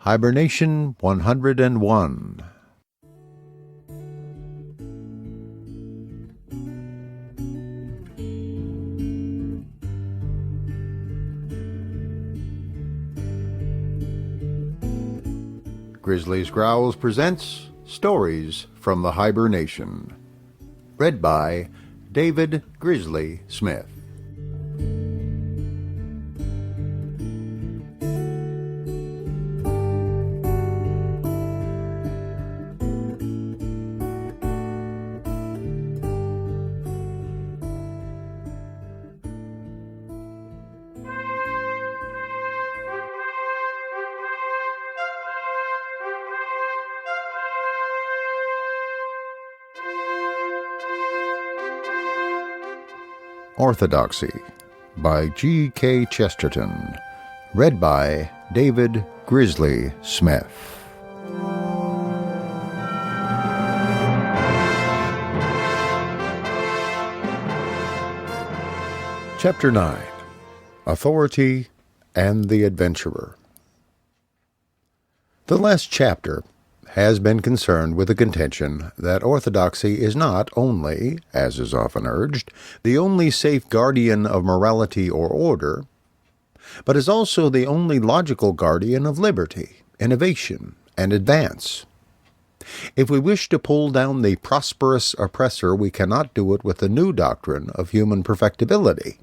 Hiber-Nation 101. Grizzly's Growls presents Stories from the Hiber-Nation. Read by David Grizzly Smith. Orthodoxy by G.K. Chesterton. Read by David Grizzly Smith. Chapter 9. Authority and the Adventurer. The last chapter has been concerned with the contention that orthodoxy is not only, as is often urged, the only safe guardian of morality or order, but is also the only logical guardian of liberty, innovation, and advance. If we wish to pull down the prosperous oppressor, we cannot do it with the new doctrine of human perfectibility.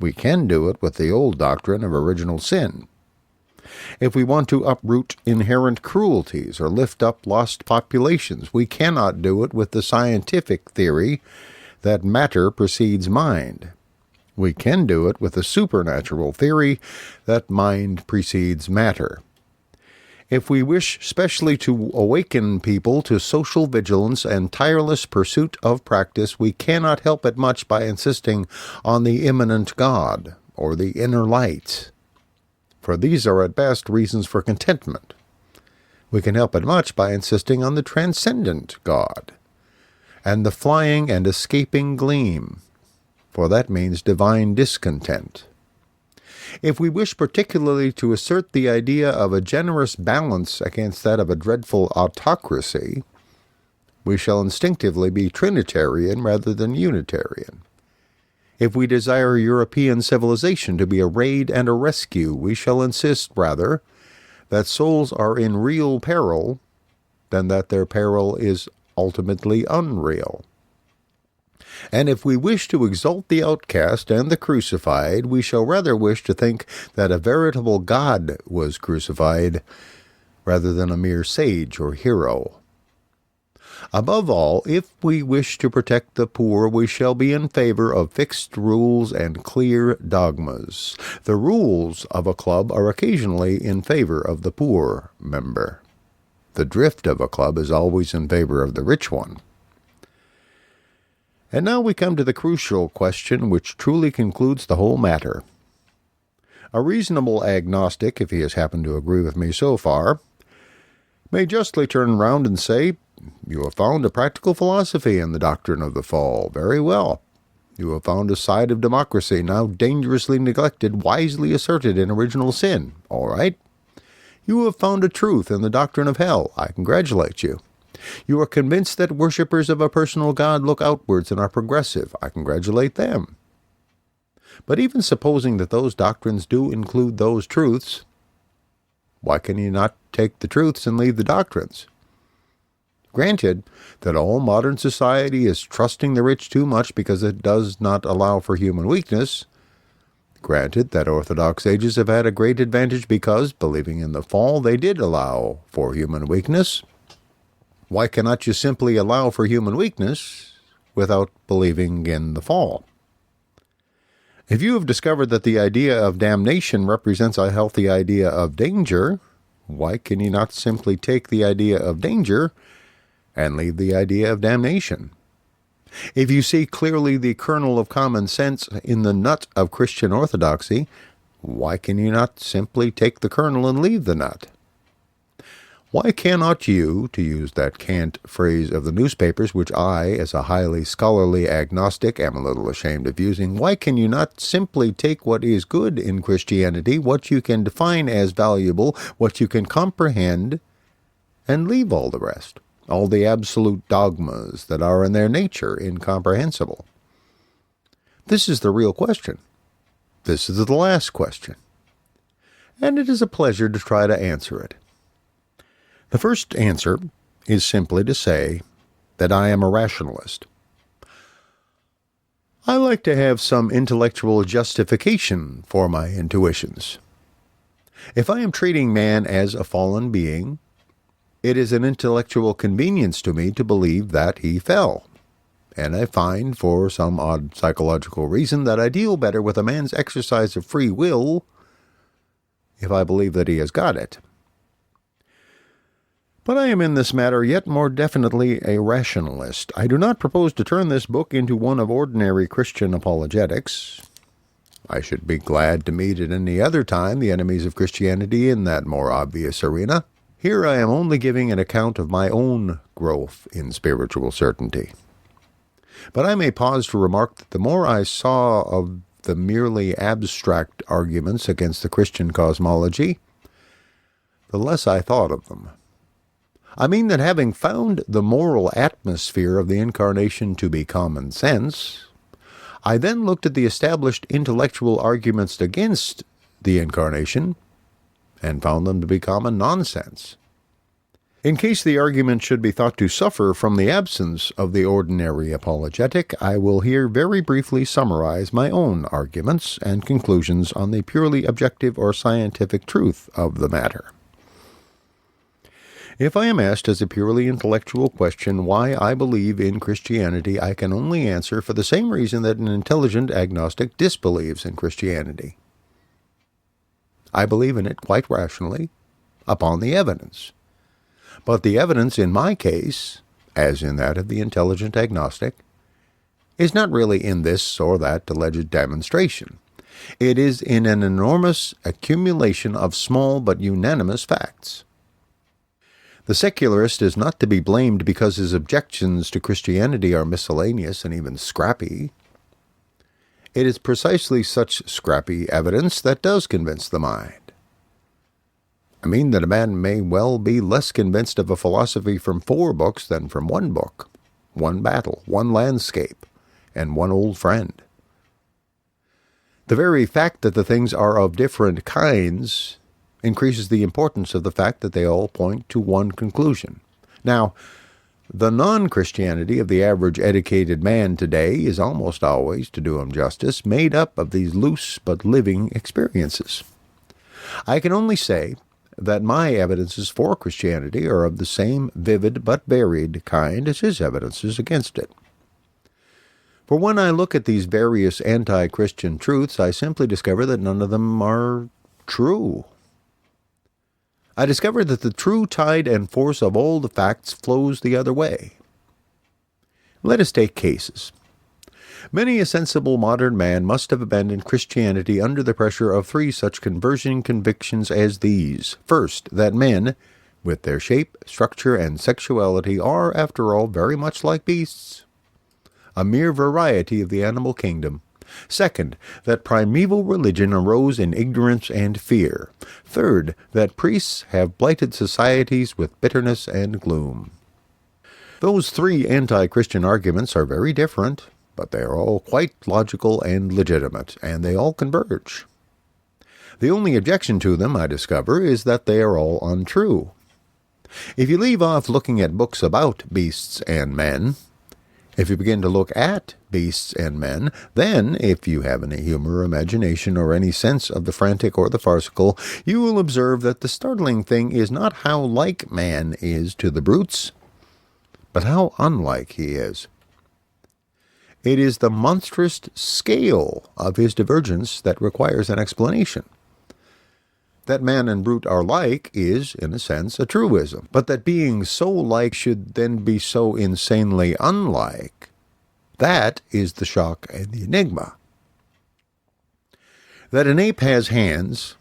We can do it with the old doctrine of original sin. If we want to uproot inherent cruelties or lift up lost populations, we cannot do it with the scientific theory that matter precedes mind. We can do it with the supernatural theory that mind precedes matter. If we wish specially to awaken people to social vigilance and tireless pursuit of practice, we cannot help it much by insisting on the immanent God or the inner light, for these are at best reasons for contentment. We can help it much by insisting on the transcendent God and the flying and escaping gleam, for that means divine discontent. If we wish particularly to assert the idea of a generous balance against that of a dreadful autocracy, we shall instinctively be Trinitarian rather than Unitarian. If we desire European civilization to be a raid and a rescue, we shall insist, rather, that souls are in real peril than that their peril is ultimately unreal. And if we wish to exalt the outcast and the crucified, we shall rather wish to think that a veritable God was crucified rather than a mere sage or hero. Above all, if we wish to protect the poor, we shall be in favor of fixed rules and clear dogmas. The rules of a club are occasionally in favor of the poor member. The drift of a club is always in favor of the rich one. And now we come to the crucial question which truly concludes the whole matter. A reasonable agnostic, if he has happened to agree with me so far, may justly turn round and say, "You have found a practical philosophy in the doctrine of the fall. Very well. You have found a side of democracy now dangerously neglected, wisely asserted in original sin. All right. You have found a truth in the doctrine of hell. I congratulate you. You are convinced that worshippers of a personal God look outwards and are progressive. I congratulate them. But even supposing that those doctrines do include those truths, why can you not take the truths and leave the doctrines? Granted that all modern society is trusting the rich too much because it does not allow for human weakness. Granted that Orthodox ages have had a great advantage because, believing in the fall, they did allow for human weakness. Why cannot you simply allow for human weakness without believing in the fall? If you have discovered that the idea of damnation represents a healthy idea of danger, why can you not simply take the idea of danger and leave the idea of damnation? If you see clearly the kernel of common sense in the nut of Christian orthodoxy, why can you not simply take the kernel and leave the nut? Why cannot you, to use that cant phrase of the newspapers, which I, as a highly scholarly agnostic, am a little ashamed of using, why can you not simply take what is good in Christianity, what you can define as valuable, what you can comprehend, and leave all the rest, all the absolute dogmas that are in their nature incomprehensible? This is the real question. This is the last question. And it is a pleasure to try to answer it. The first answer is simply to say that I am a rationalist. I like to have some intellectual justification for my intuitions. If I am treating man as a fallen being, it is an intellectual convenience to me to believe that he fell. And I find, for some odd psychological reason, that I deal better with a man's exercise of free will if I believe that he has got it. But I am in this matter yet more definitely a rationalist. I do not propose to turn this book into one of ordinary Christian apologetics. I should be glad to meet at any other time the enemies of Christianity in that more obvious arena. Here I am only giving an account of my own growth in spiritual certainty. But I may pause to remark that the more I saw of the merely abstract arguments against the Christian cosmology, the less I thought of them. I mean that having found the moral atmosphere of the Incarnation to be common sense, I then looked at the established intellectual arguments against the Incarnation and found them to be common nonsense. In case the argument should be thought to suffer from the absence of the ordinary apologetic, I will here very briefly summarize my own arguments and conclusions on the purely objective or scientific truth of the matter. If I am asked as a purely intellectual question why I believe in Christianity, I can only answer for the same reason that an intelligent agnostic disbelieves in Christianity. I believe in it quite rationally, upon the evidence. But the evidence in my case, as in that of the intelligent agnostic, is not really in this or that alleged demonstration. It is in an enormous accumulation of small but unanimous facts. The secularist is not to be blamed because his objections to Christianity are miscellaneous and even scrappy. It is precisely such scrappy evidence that does convince the mind. I mean that a man may well be less convinced of a philosophy from 4 books than from 1 book, 1 battle, 1 landscape, and 1 old friend. The very fact that the things are of different kinds increases the importance of the fact that they all point to 1 conclusion. Now, the non-Christianity of the average educated man today is almost always, to do him justice, made up of these loose but living experiences. I can only say that my evidences for Christianity are of the same vivid but varied kind as his evidences against it. For when I look at these various anti-Christian truths, I simply discover that none of them are true. I discover that the true tide and force of all the facts flows the other way. Let us take cases. Many a sensible modern man must have abandoned Christianity under the pressure of 3 such conversion convictions as these. First, that men, with their shape, structure, and sexuality, are, after all, very much like beasts, a mere variety of the animal kingdom. Second, that primeval religion arose in ignorance and fear. Third, that priests have blighted societies with bitterness and gloom. Those 3 anti-Christian arguments are very different, but they are all quite logical and legitimate, and they all converge. The only objection to them, I discover, is that they are all untrue. If you leave off looking at books about beasts and men, if you begin to look at beasts and men, then, if you have any humor or imagination or any sense of the frantic or the farcical, you will observe that the startling thing is not how like man is to the brutes, but how unlike he is. It is the monstrous scale of his divergence that requires an explanation. That man and brute are like is, in a sense, a truism. But that being so like should then be so insanely unlike, that is the shock and the enigma. That an ape has hands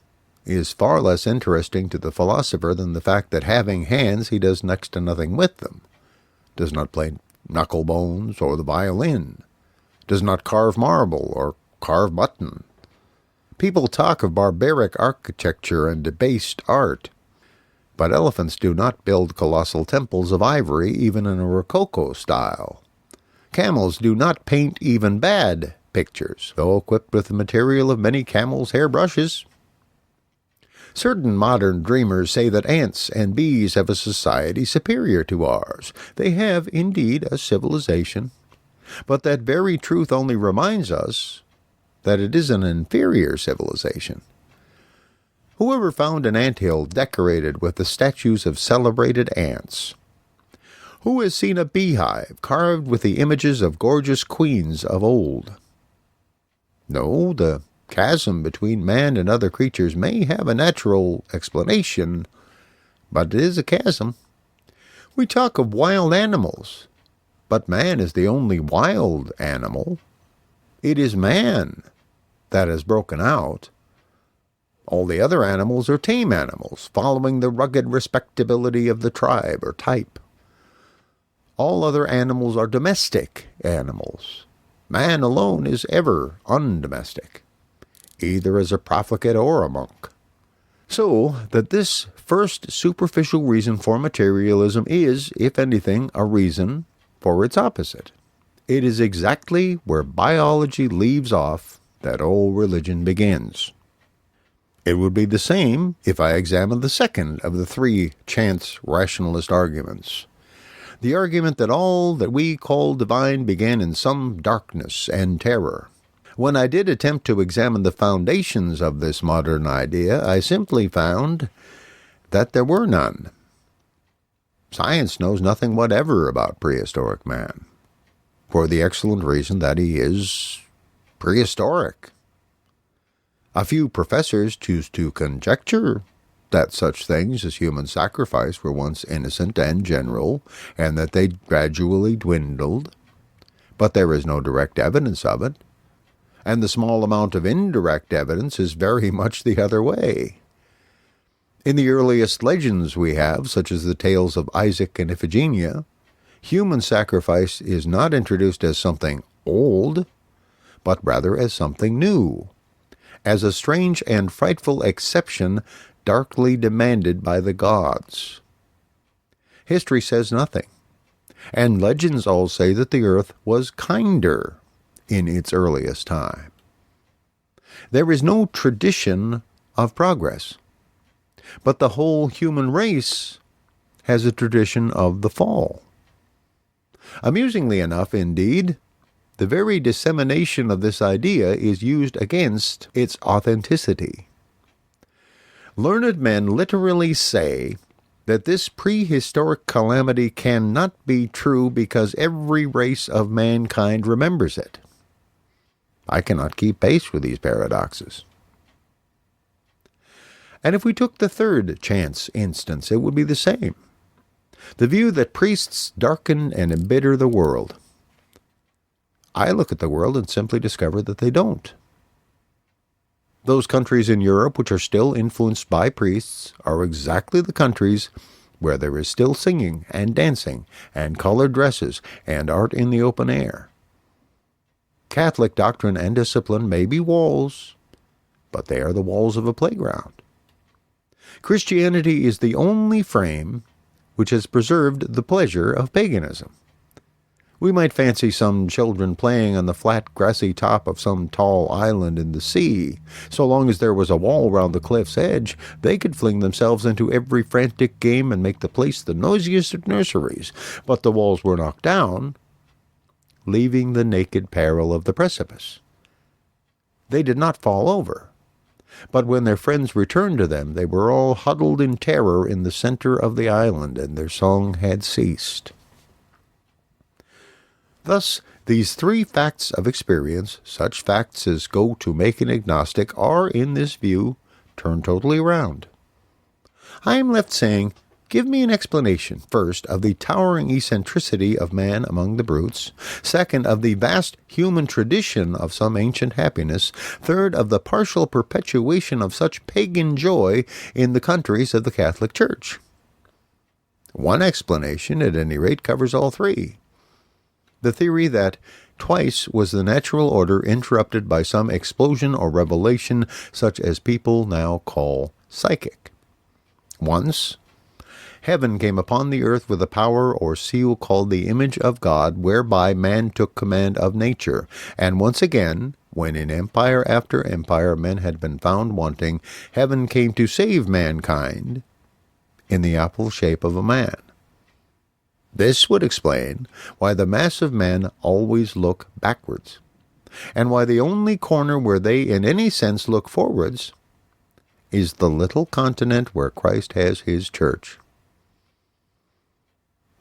is far less interesting to the philosopher than the fact that having hands he does next to nothing with them, does not play knucklebones or the violin, does not carve marble or carve mutton. People talk of barbaric architecture and debased art, but elephants do not build colossal temples of ivory even in a Rococo style. Camels do not paint even bad pictures, though equipped with the material of many camels' hairbrushes. Certain modern dreamers say that ants and bees have a society superior to ours. They have, indeed, a civilization, but that very truth only reminds us that it is an inferior civilization. Whoever found an anthill decorated with the statues of celebrated ants? Who has seen a beehive carved with the images of gorgeous queens of old? No, the chasm between man and other creatures may have a natural explanation, but it is a chasm. We talk of wild animals, but man is the only wild animal. It is man that has broken out. All the other animals are tame animals, following the rugged respectability of the tribe or type. All other animals are domestic animals. Man alone is ever undomestic, either as a profligate or a monk. So that this first superficial reason for materialism is, if anything, a reason for its opposite. It is exactly where biology leaves off that all religion begins. It would be the same if I examined the second of the three chance rationalist arguments. The argument that all that we call divine began in some darkness and terror. When I did attempt to examine the foundations of this modern idea, I simply found that there were none. Science knows nothing whatever about prehistoric man, for the excellent reason that he is prehistoric. A few professors choose to conjecture that such things as human sacrifice were once innocent and general, and that they gradually dwindled, but there is no direct evidence of it, and the small amount of indirect evidence is very much the other way. In the earliest legends we have, such as the tales of Isaac and Iphigenia, human sacrifice is not introduced as something old, but rather as something new, as a strange and frightful exception darkly demanded by the gods. History says nothing, and legends all say that the earth was kinder in its earliest time. There is no tradition of progress, but the whole human race has a tradition of the fall. Amusingly enough, indeed, the very dissemination of this idea is used against its authenticity. Learned men literally say that this prehistoric calamity cannot be true because every race of mankind remembers it. I cannot keep pace with these paradoxes. And if we took the third chance instance, it would be the same. The view that priests darken and embitter the world. I look at the world and simply discover that they don't. Those countries in Europe which are still influenced by priests are exactly the countries where there is still singing and dancing and colored dresses and art in the open air. Catholic doctrine and discipline may be walls, but they are the walls of a playground. Christianity is the only frame which has preserved the pleasure of paganism. We might fancy some children playing on the flat, grassy top of some tall island in the sea. So long as there was a wall round the cliff's edge, they could fling themselves into every frantic game and make the place the noisiest of nurseries. But the walls were knocked down, leaving the naked peril of the precipice. They did not fall over, but when their friends returned to them, they were all huddled in terror in the center of the island, and their song had ceased. Thus, these three facts of experience, such facts as go to make an agnostic, are, in this view, turned totally around. I am left saying, Give me an explanation, first, of the towering eccentricity of man among the brutes, second, of the vast human tradition of some ancient happiness, third, of the partial perpetuation of such pagan joy in the countries of the Catholic Church. One explanation, at any rate, covers all three. The theory that twice was the natural order interrupted by some explosion or revelation such as people now call psychic. Once, heaven came upon the earth with a power or seal called the image of God, whereby man took command of nature. And once again, when in empire after empire men had been found wanting, heaven came to save mankind in the apple shape of a man. This would explain why the mass of men always look backwards, and why the only corner where they in any sense look forwards is the little continent where Christ has his church.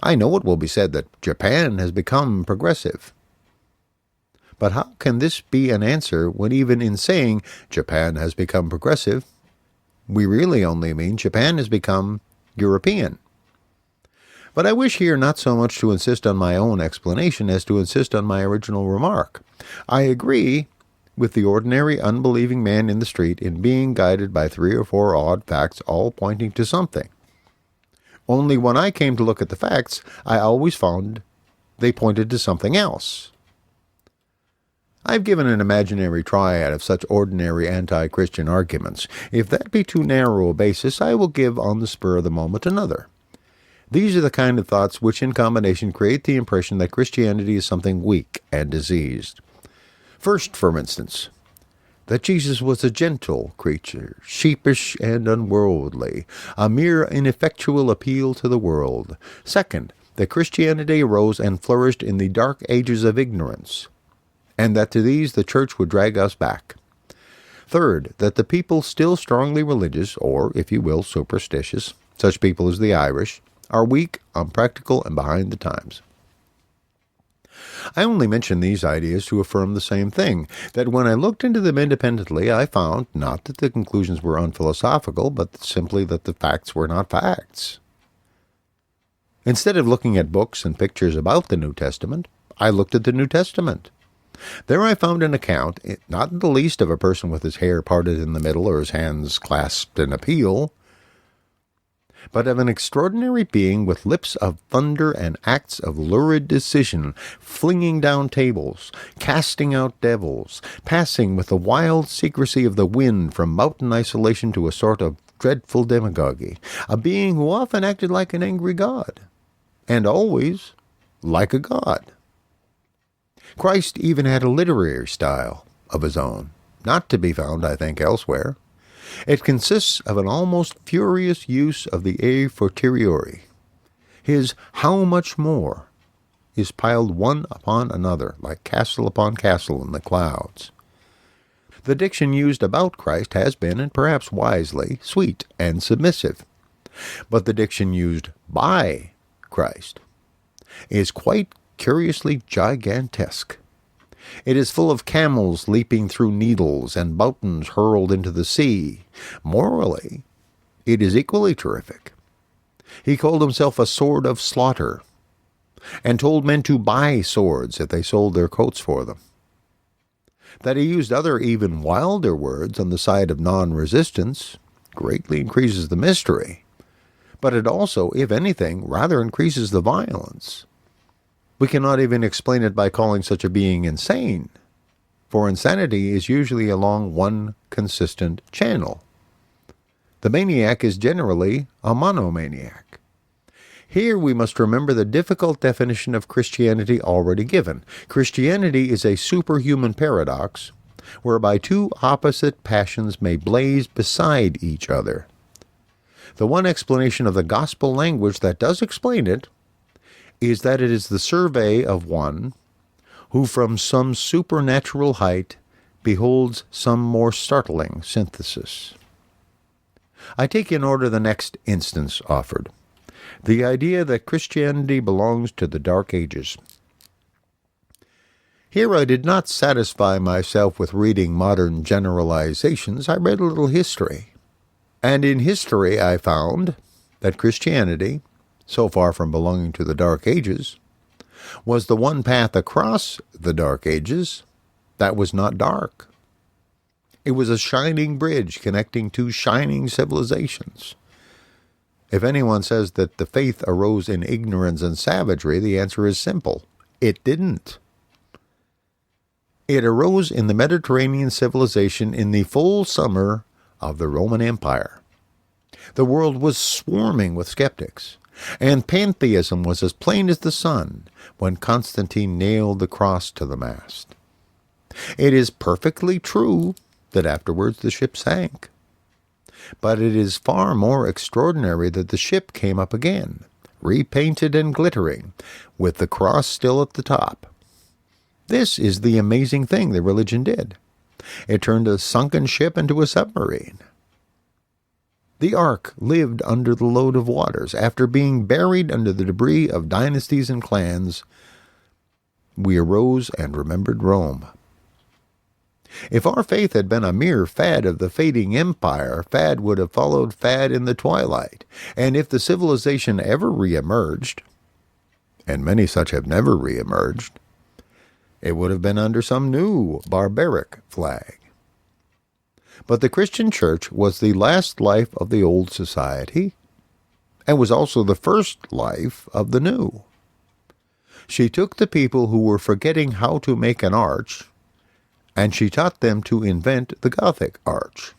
I know it will be said that Japan has become progressive. But how can this be an answer when even in saying Japan has become progressive, we really only mean Japan has become European? But I wish here not so much to insist on my own explanation as to insist on my original remark. I agree with the ordinary unbelieving man in the street in being guided by 3 or 4 odd facts all pointing to something. Only when I came to look at the facts, I always found they pointed to something else. I've given an imaginary triad of such ordinary anti-Christian arguments. If that be too narrow a basis, I will give on the spur of the moment another. These are the kind of thoughts which in combination create the impression that Christianity is something weak and diseased. First, for instance, that Jesus was a gentle creature, sheepish and unworldly, a mere ineffectual appeal to the world. Second, that Christianity arose and flourished in the dark ages of ignorance, and that to these the Church would drag us back. Third, that the people still strongly religious, or, if you will, superstitious, such people as the Irish, are weak, unpractical, and behind the times. I only mention these ideas to affirm the same thing, that when I looked into them independently, I found not that the conclusions were unphilosophical, but simply that the facts were not facts. Instead of looking at books and pictures about the New Testament, I looked at the New Testament. There I found an account, not in the least of a person with his hair parted in the middle or his hands clasped in appeal, but of an extraordinary being with lips of thunder and acts of lurid decision, flinging down tables, casting out devils, passing with the wild secrecy of the wind from mountain isolation to a sort of dreadful demagogy, a being who often acted like an angry god, and always like a god. Christ even had a literary style of his own, not to be found, I think, elsewhere. It consists of an almost furious use of the a fortiori. His how much more is piled one upon another, like castle upon castle in the clouds. The diction used about Christ has been, and perhaps wisely, sweet and submissive. But the diction used by Christ is quite curiously gigantesque. It is full of camels leaping through needles and mountains hurled into the sea. Morally, it is equally terrific. He called himself a sword of slaughter, and told men to buy swords if they sold their coats for them. That he used other even wilder words on the side of non-resistance greatly increases the mystery, but it also, if anything, rather increases the violence. We cannot even explain it by calling such a being insane, for insanity is usually along one consistent channel. The maniac is generally a monomaniac. Here we must remember the difficult definition of Christianity already given. Christianity is a superhuman paradox, whereby two opposite passions may blaze beside each other. The one explanation of the gospel language that does explain it is that it is the survey of one who from some supernatural height beholds some more startling synthesis. I take in order the next instance offered, the idea that Christianity belongs to the Dark Ages. Here I did not satisfy myself with reading modern generalizations. I read a little history. And in history I found that Christianity, so far from belonging to the Dark Ages, was the one path across the Dark Ages that was not dark. It was a shining bridge connecting two shining civilizations. If anyone says that the faith arose in ignorance and savagery, the answer is simple. It didn't. It arose in the Mediterranean civilization in the full summer of the Roman Empire. The world was swarming with skeptics, and pantheism was as plain as the sun when Constantine nailed the cross to the mast. It is perfectly true that afterwards the ship sank. But it is far more extraordinary that the ship came up again, repainted and glittering, with the cross still at the top. This is the amazing thing the religion did. It turned a sunken ship into a submarine. The ark lived under the load of waters. After being buried under the debris of dynasties and clans, we arose and remembered Rome. If our faith had been a mere fad of the fading empire, fad would have followed fad in the twilight. And if the civilization ever reemerged, and many such have never reemerged, it would have been under some new barbaric flag. But the Christian church was the last life of the old society, and was also the first life of the new. She took the people who were forgetting how to make an arch, and she taught them to invent the Gothic Arch.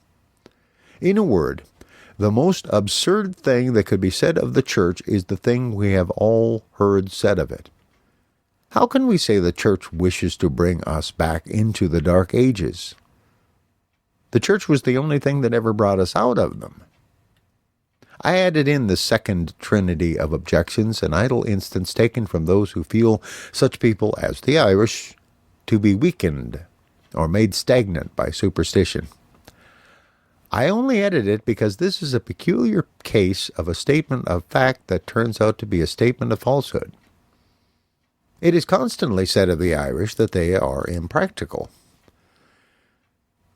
In a word, the most absurd thing that could be said of the church is the thing we have all heard said of it. How can we say the church wishes to bring us back into the Dark Ages? The church was the only thing that ever brought us out of them. I added in the second trinity of objections, an idle instance taken from those who feel such people as the Irish to be weakened or made stagnant by superstition. I only edit it because this is a peculiar case of a statement of fact that turns out to be a statement of falsehood. It is constantly said of the Irish that they are impractical.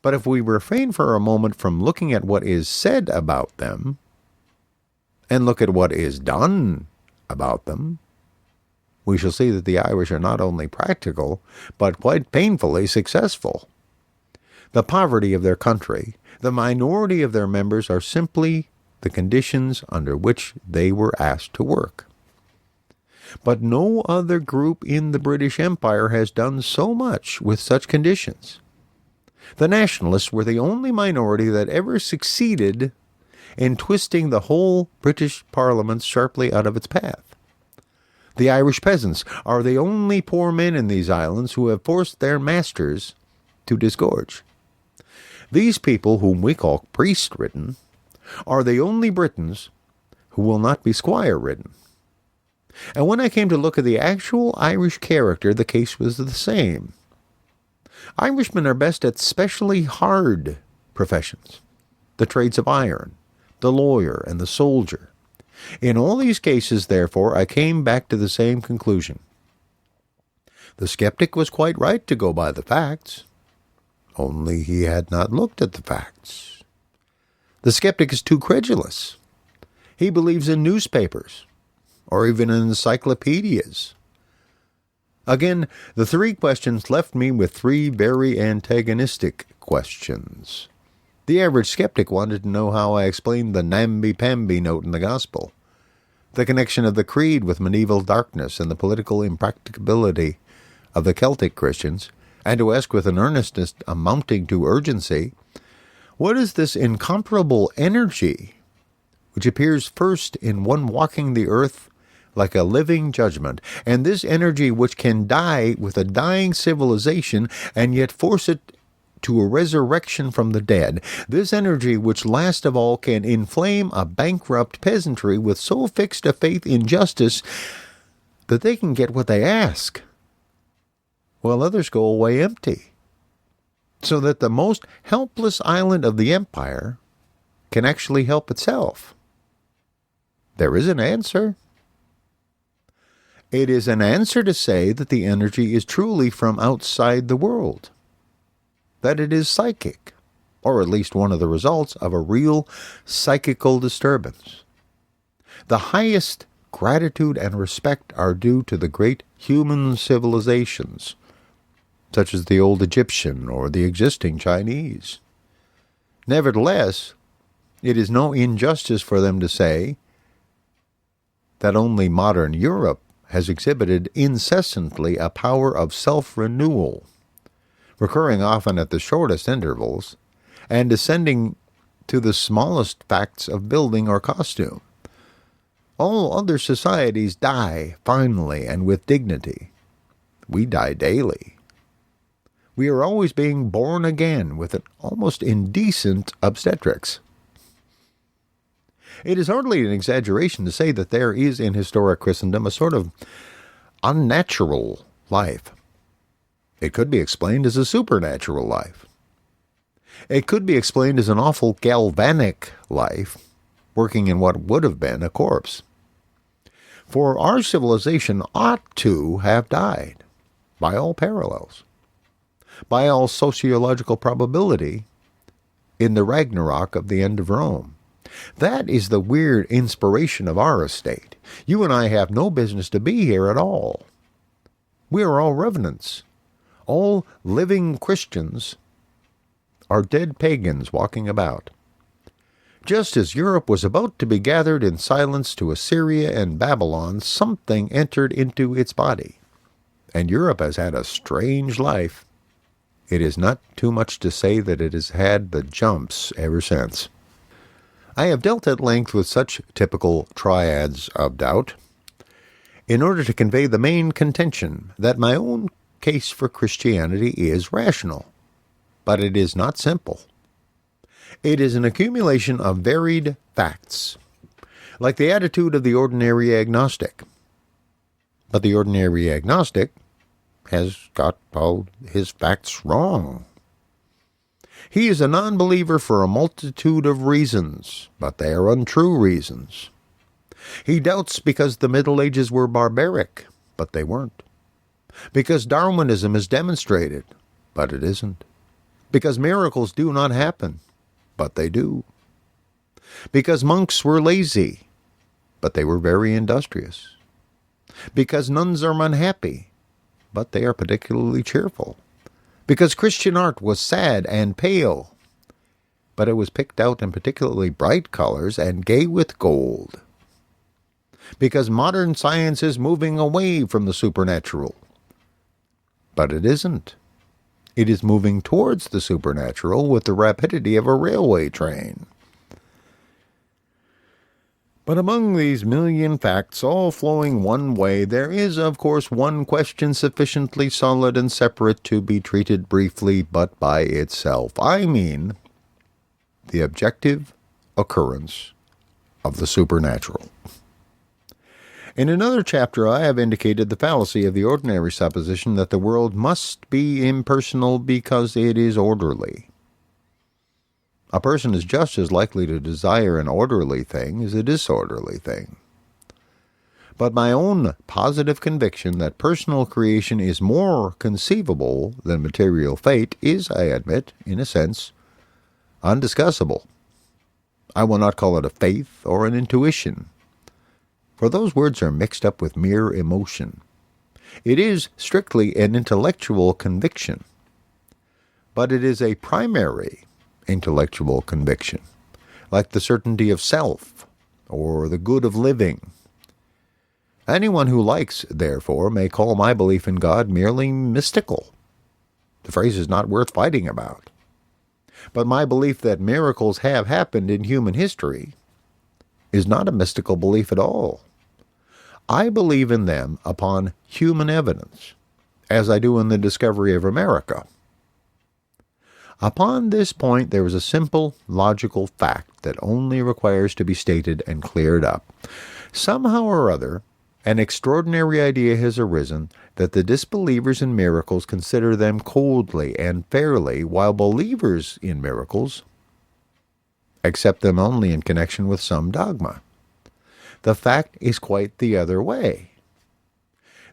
But if we refrain for a moment from looking at what is said about them, and look at what is done about them, we shall see that the Irish are not only practical, but quite painfully successful. The poverty of their country, the minority of their members are simply the conditions under which they were asked to work. But no other group in the British Empire has done so much with such conditions. The Nationalists were the only minority that ever succeeded in twisting the whole British Parliament sharply out of its path. The Irish peasants are the only poor men in these islands who have forced their masters to disgorge. These people, whom we call priest-ridden, are the only Britons who will not be squire-ridden. And when I came to look at the actual Irish character, the case was the same. Irishmen are best at specially hard professions, the trades of iron, the lawyer, and the soldier. In all these cases, therefore, I came back to the same conclusion. The skeptic was quite right to go by the facts, only he had not looked at the facts. The skeptic is too credulous. He believes in newspapers, or even in encyclopedias. Again, the three questions left me with three very antagonistic questions. The average skeptic wanted to know how I explained the namby-pamby note in the Gospel, the connection of the creed with medieval darkness and the political impracticability of the Celtic Christians, and to ask with an earnestness amounting to urgency, what is this incomparable energy which appears first in one walking the earth like a living judgment, and this energy which can die with a dying civilization and yet force it to a resurrection from the dead, this energy which last of all can inflame a bankrupt peasantry with so fixed a faith in justice that they can get what they ask, while others go away empty, so that the most helpless island of the empire can actually help itself. There is an answer. It is an answer to say that the energy is truly from outside the world, that it is psychic, or at least one of the results of a real psychical disturbance. The highest gratitude and respect are due to the great human civilizations, such as the old Egyptian or the existing Chinese. Nevertheless, it is no injustice for them to say that only modern Europe has exhibited incessantly a power of self-renewal, recurring often at the shortest intervals, and descending to the smallest facts of building or costume. All other societies die finally and with dignity. We die daily. We are always being born again with an almost indecent obstetrics. It is hardly an exaggeration to say that there is in historic Christendom a sort of unnatural life. It could be explained as a supernatural life. It could be explained as an awful galvanic life, working in what would have been a corpse. For our civilization ought to have died, by all parallels, by all sociological probability, in the Ragnarok of the end of Rome. That is the weird inspiration of our estate. You and I have no business to be here at all. We are all revenants. All living Christians are dead pagans walking about. Just as Europe was about to be gathered in silence to Assyria and Babylon, something entered into its body. And Europe has had a strange life. It is not too much to say that it has had the jumps ever since. I have dealt at length with such typical triads of doubt in order to convey the main contention that my own case for Christianity is rational, but it is not simple. It is an accumulation of varied facts, like the attitude of the ordinary agnostic. But the ordinary agnostic has got all his facts wrong. He is a non-believer for a multitude of reasons, but they are untrue reasons. He doubts because the Middle Ages were barbaric, but they weren't. Because Darwinism is demonstrated, but it isn't. Because miracles do not happen, but they do. Because monks were lazy, but they were very industrious. Because nuns are unhappy, but they are particularly cheerful. Because Christian art was sad and pale, but it was picked out in particularly bright colors and gay with gold. Because modern science is moving away from the supernatural, but it isn't. It is moving towards the supernatural with the rapidity of a railway train. But among these million facts, all flowing one way, there is, of course, one question sufficiently solid and separate to be treated briefly, but by itself. I mean, the objective occurrence of the supernatural. In another chapter, I have indicated the fallacy of the ordinary supposition that the world must be impersonal because it is orderly. A person is just as likely to desire an orderly thing as a disorderly thing. But my own positive conviction that personal creation is more conceivable than material fate is, I admit, in a sense, undiscussable. I will not call it a faith or an intuition, for those words are mixed up with mere emotion. It is strictly an intellectual conviction, but it is a primary intellectual conviction, like the certainty of self or the good of living. Anyone who likes, therefore, may call my belief in God merely mystical. The phrase is not worth fighting about. But my belief that miracles have happened in human history is not a mystical belief at all. I believe in them upon human evidence, as I do in the discovery of America. Upon this point, there is a simple, logical fact that only requires to be stated and cleared up. Somehow or other, an extraordinary idea has arisen that the disbelievers in miracles consider them coldly and fairly, while believers in miracles accept them only in connection with some dogma. The fact is quite the other way.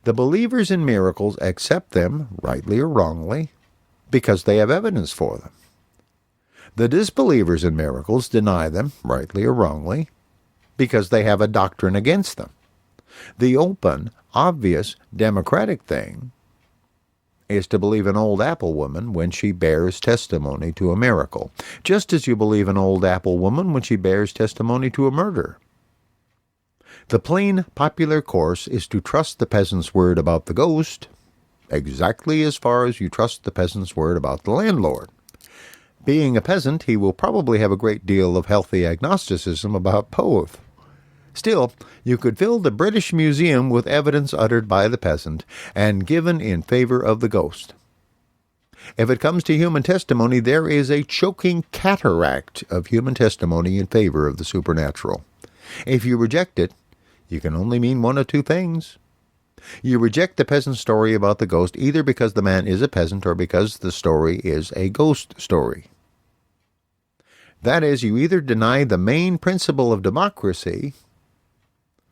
The believers in miracles accept them, rightly or wrongly, because they have evidence for them. The disbelievers in miracles deny them, rightly or wrongly, because they have a doctrine against them. The open, obvious, democratic thing is to believe an old apple woman when she bears testimony to a miracle, just as you believe an old apple woman when she bears testimony to a murder. The plain popular course is to trust the peasant's word about the ghost exactly as far as you trust the peasant's word about the landlord. Being a peasant, he will probably have a great deal of healthy agnosticism about both. Still, you could fill the British Museum with evidence uttered by the peasant and given in favor of the ghost. If it comes to human testimony, there is a choking cataract of human testimony in favor of the supernatural. If you reject it, you can only mean one of two things. You reject the peasant story about the ghost either because the man is a peasant or because the story is a ghost story. That is, you either deny the main principle of democracy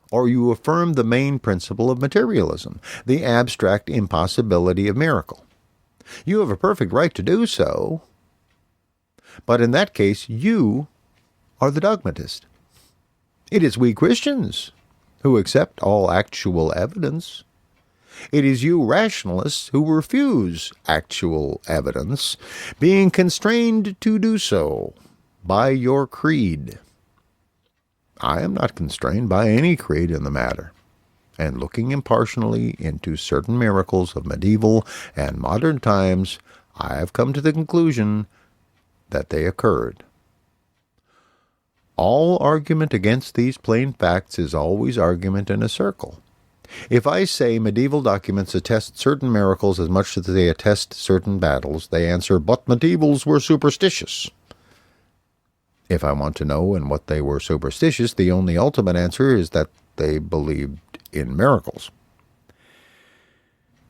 or you affirm the main principle of materialism, the abstract impossibility of miracle. You have a perfect right to do so, but in that case, you are the dogmatist. It is we Christians who accept all actual evidence. It is you rationalists who refuse actual evidence, being constrained to do so by your creed. I am not constrained by any creed in the matter, and looking impartially into certain miracles of medieval and modern times, I have come to the conclusion that they occurred. All argument against these plain facts is always argument in a circle. If I say medieval documents attest certain miracles as much as they attest certain battles, they answer, but medievals were superstitious. If I want to know in what they were superstitious, the only ultimate answer is that they believed in miracles.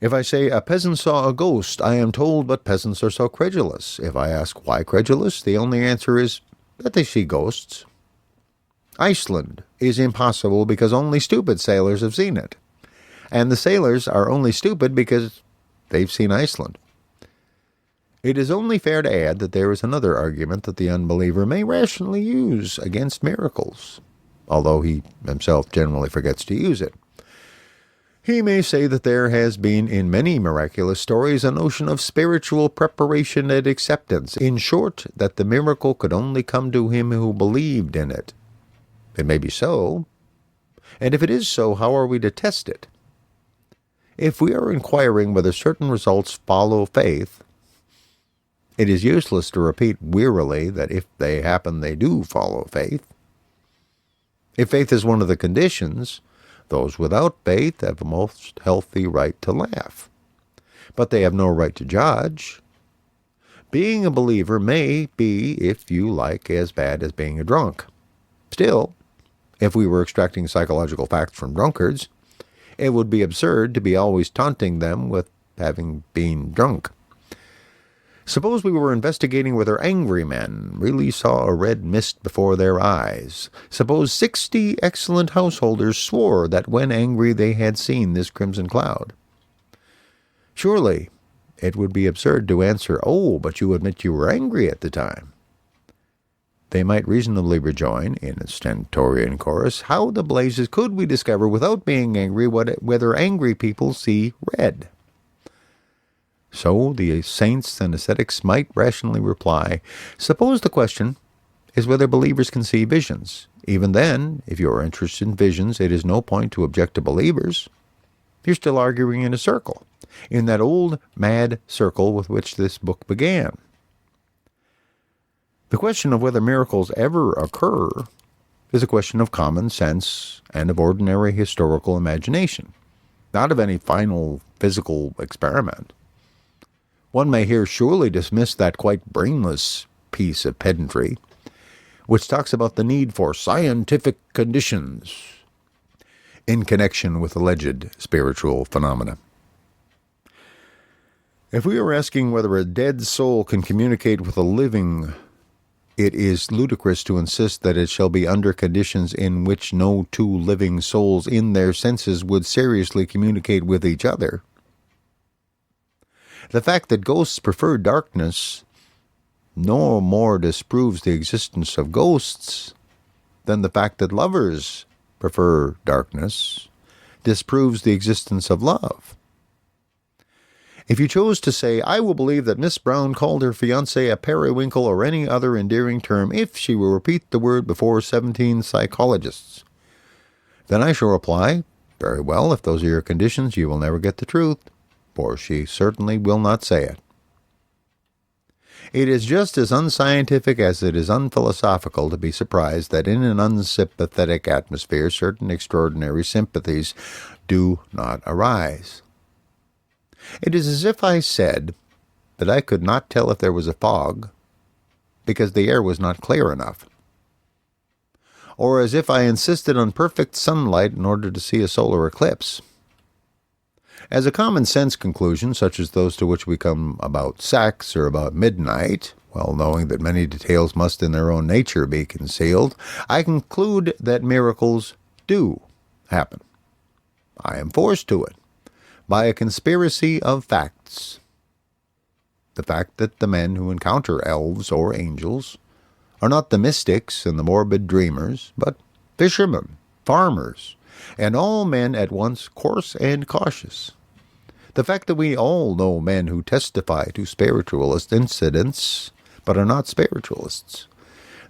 If I say a peasant saw a ghost, I am told, but peasants are so credulous. If I ask why credulous, the only answer is that they see ghosts. Iceland is impossible because only stupid sailors have seen it. And the sailors are only stupid because they've seen Iceland. It is only fair to add that there is another argument that the unbeliever may rationally use against miracles, although he himself generally forgets to use it. He may say that there has been in many miraculous stories a notion of spiritual preparation and acceptance. In short, that the miracle could only come to him who believed in it. It may be so, and if it is so, how are we to test it? If we are inquiring whether certain results follow faith, it is useless to repeat wearily that if they happen, they do follow faith. If faith is one of the conditions, those without faith have a most healthy right to laugh, but they have no right to judge. Being a believer may be, if you like, as bad as being a drunk. Still, if we were extracting psychological facts from drunkards, it would be absurd to be always taunting them with having been drunk. Suppose we were investigating whether angry men really saw a red mist before their eyes. Suppose 60 excellent householders swore that when angry they had seen this crimson cloud. Surely, it would be absurd to answer, "Oh, but you admit you were angry at the time." They might reasonably rejoin, in a stentorian chorus, how the blazes could we discover without being angry whether angry people see red? So the saints and ascetics might rationally reply, suppose the question is whether believers can see visions. Even then, if you are interested in visions, it is no point to object to believers. You're still arguing in a circle, in that old mad circle with which this book began. The question of whether miracles ever occur is a question of common sense and of ordinary historical imagination, not of any final physical experiment. One may here surely dismiss that quite brainless piece of pedantry, which talks about the need for scientific conditions in connection with alleged spiritual phenomena. If we are asking whether a dead soul can communicate with a living, it is ludicrous to insist that it shall be under conditions in which no two living souls in their senses would seriously communicate with each other. The fact that ghosts prefer darkness no more disproves the existence of ghosts then the fact that lovers prefer darkness disproves the existence of love. If you chose to say, I will believe that Miss Brown called her fiancé a periwinkle or any other endearing term if she will repeat the word before 17 psychologists, then I shall reply, very well, if those are your conditions, you will never get the truth, for she certainly will not say it. It is just as unscientific as it is unphilosophical to be surprised that in an unsympathetic atmosphere certain extraordinary sympathies do not arise. It is as if I said that I could not tell if there was a fog because the air was not clear enough, or as if I insisted on perfect sunlight in order to see a solar eclipse. As a common-sense conclusion, such as those to which we come about sex or about midnight, well knowing that many details must in their own nature be concealed, I conclude that miracles do happen. I am forced to it by a conspiracy of facts. The fact that the men who encounter elves or angels are not the mystics and the morbid dreamers, but fishermen, farmers, and all men at once coarse and cautious. The fact that we all know men who testify to spiritualist incidents, but are not spiritualists.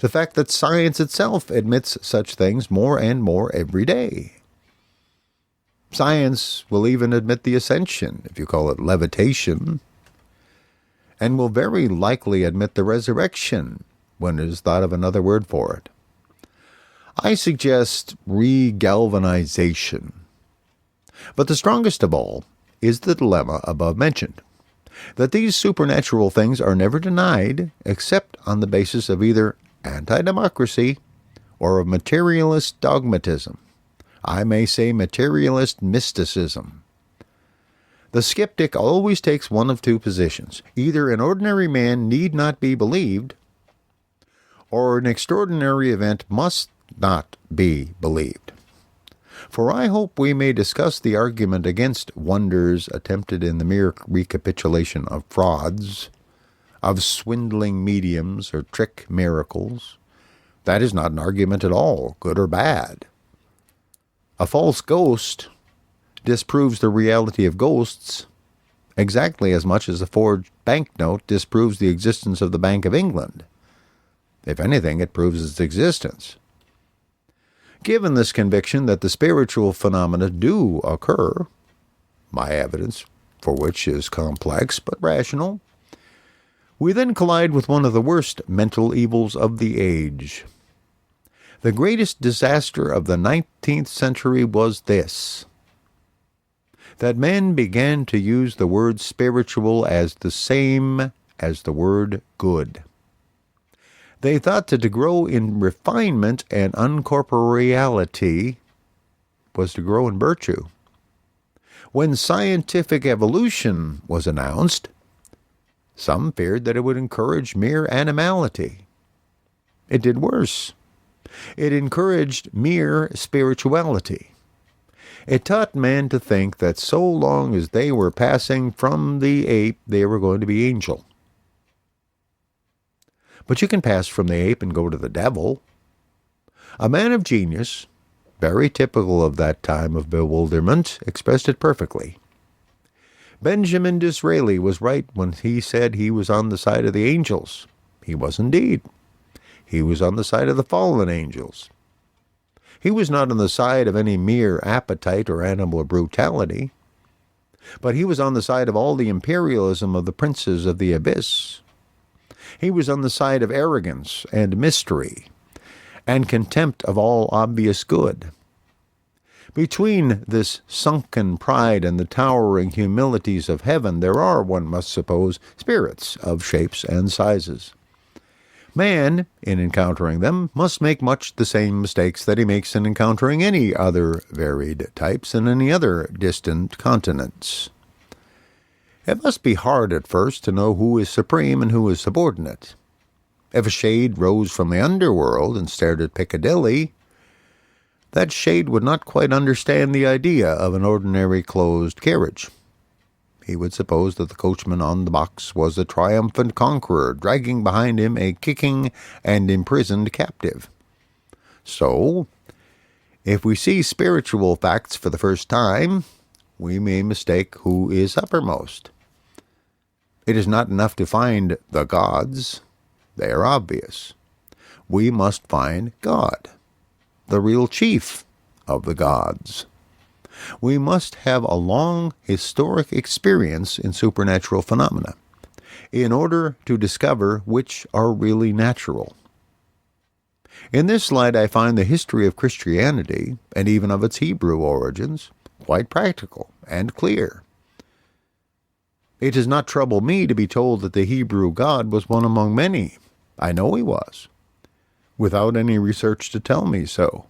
The fact that science itself admits such things more and more every day. Science will even admit the ascension, if you call it levitation, and will very likely admit the resurrection when it is thought of another word for it. I suggest regalvanization. But the strongest of all is the dilemma above mentioned, that these supernatural things are never denied except on the basis of either anti-democracy or of materialist dogmatism. I may say materialist mysticism. The skeptic always takes one of two positions. Either an ordinary man need not be believed, or an extraordinary event must not be believed. For I hope we may discuss the argument against wonders attempted in the mere recapitulation of frauds, of swindling mediums or trick miracles. That is not an argument at all, good or bad. A false ghost disproves the reality of ghosts exactly as much as a forged banknote disproves the existence of the Bank of England. If anything, it proves its existence. Given this conviction that the spiritual phenomena do occur, my evidence for which is complex but rational, we then collide with one of the worst mental evils of the age. The greatest disaster of the 19th century was this: that men began to use the word spiritual as the same as the word good. They thought that to grow in refinement and uncorporeality was to grow in virtue. When scientific evolution was announced, some feared that it would encourage mere animality. It did worse. It encouraged mere spirituality. It taught men to think that so long as they were passing from the ape, they were going to be angel. But you can pass from the ape and go to the devil. A man of genius, very typical of that time of bewilderment, expressed it perfectly. Benjamin Disraeli was right when he said he was on the side of the angels. He was indeed. He was on the side of the fallen angels. He was not on the side of any mere appetite or animal brutality, but he was on the side of all the imperialism of the princes of the abyss. He was on the side of arrogance and mystery, and contempt of all obvious good. Between this sunken pride and the towering humilities of heaven, there are, one must suppose, spirits of shapes and sizes. Man, in encountering them, must make much the same mistakes that he makes in encountering any other varied types in any other distant continents. It must be hard at first to know who is supreme and who is subordinate. If a shade rose from the underworld and stared at Piccadilly, that shade would not quite understand the idea of an ordinary closed carriage. He would suppose that the coachman on the box was a triumphant conqueror, dragging behind him a kicking and imprisoned captive. So, if we see spiritual facts for the first time, we may mistake who is uppermost. It is not enough to find the gods. They are obvious. We must find God, the real chief of the gods. We must have a long historic experience in supernatural phenomena in order to discover which are really natural. In this slide, I find the history of Christianity, and even of its Hebrew origins, quite practical and clear. It does not trouble me to be told that the Hebrew God was one among many. I know he was, without any research to tell me so.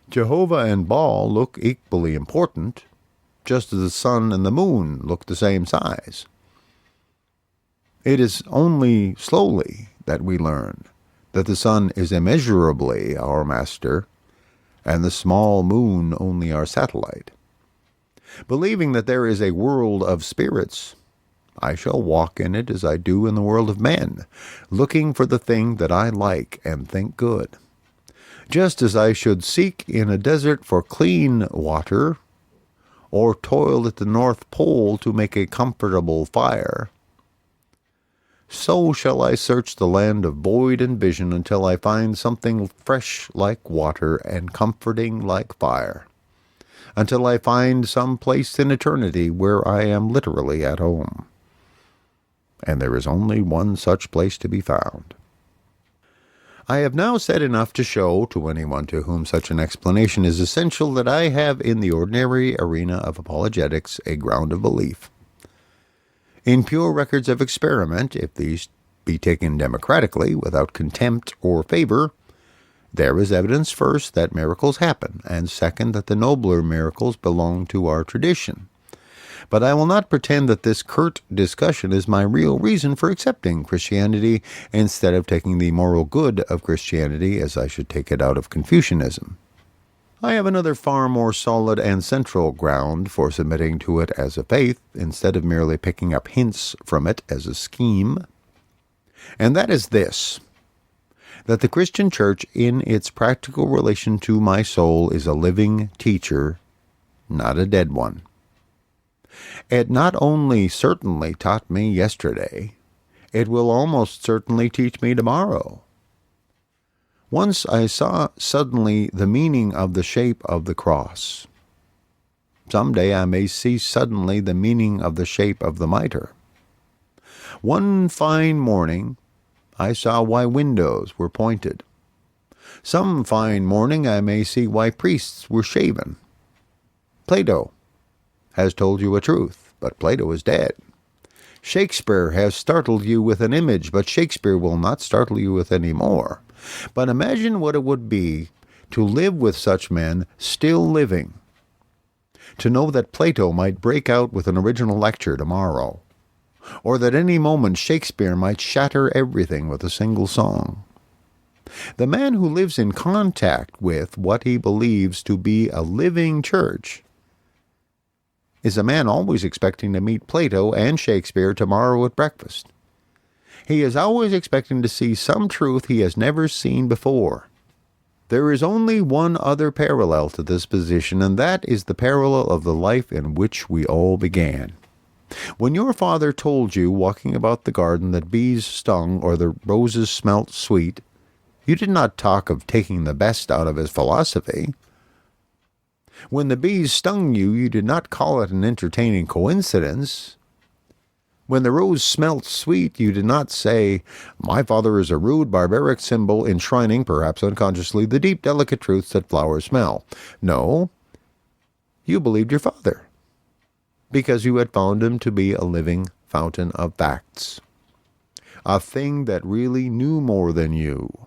Jehovah and Baal look equally important, just as the sun and the moon look the same size. It is only slowly that we learn that the sun is immeasurably our master, and the small moon only our satellite. Believing that there is a world of spirits, I shall walk in it as I do in the world of men, looking for the thing that I like and think good. Just as I should seek in a desert for clean water, or toil at the North Pole to make a comfortable fire, so shall I search the land of void and vision until I find something fresh like water and comforting like fire, until I find some place in eternity where I am literally at home. And there is only one such place to be found. I have now said enough to show to anyone to whom such an explanation is essential that I have in the ordinary arena of apologetics a ground of belief. In pure records of experiment, if these be taken democratically, without contempt or favor, there is evidence first that miracles happen, and second that the nobler miracles belong to our tradition. But I will not pretend that this curt discussion is my real reason for accepting Christianity instead of taking the moral good of Christianity as I should take it out of Confucianism. I have another far more solid and central ground for submitting to it as a faith instead of merely picking up hints from it as a scheme. And that is this, that the Christian Church in its practical relation to my soul is a living teacher, not a dead one. It not only certainly taught me yesterday, it will almost certainly teach me tomorrow. Once I saw suddenly the meaning of the shape of the cross. Someday I may see suddenly the meaning of the shape of the mitre. One fine morning I saw why windows were pointed. Some fine morning I may see why priests were shaven. Plato has told you a truth, but Plato is dead. Shakespeare has startled you with an image, but Shakespeare will not startle you with any more. But imagine what it would be to live with such men still living, to know that Plato might break out with an original lecture tomorrow, or that any moment Shakespeare might shatter everything with a single song. The man who lives in contact with what he believes to be a living church is a man always expecting to meet Plato and Shakespeare tomorrow at breakfast. He is always expecting to see some truth he has never seen before. There is only one other parallel to this position, and that is the parallel of the life in which we all began. When your father told you, walking about the garden, that bees stung or the roses smelt sweet, you did not talk of taking the best out of his philosophy. When the bees stung you, you did not call it an entertaining coincidence. When the rose smelt sweet, you did not say, "My father is a rude, barbaric symbol enshrining, perhaps unconsciously, the deep, delicate truths that flowers smell." No, you believed your father, because you had found him to be a living fountain of facts, a thing that really knew more than you,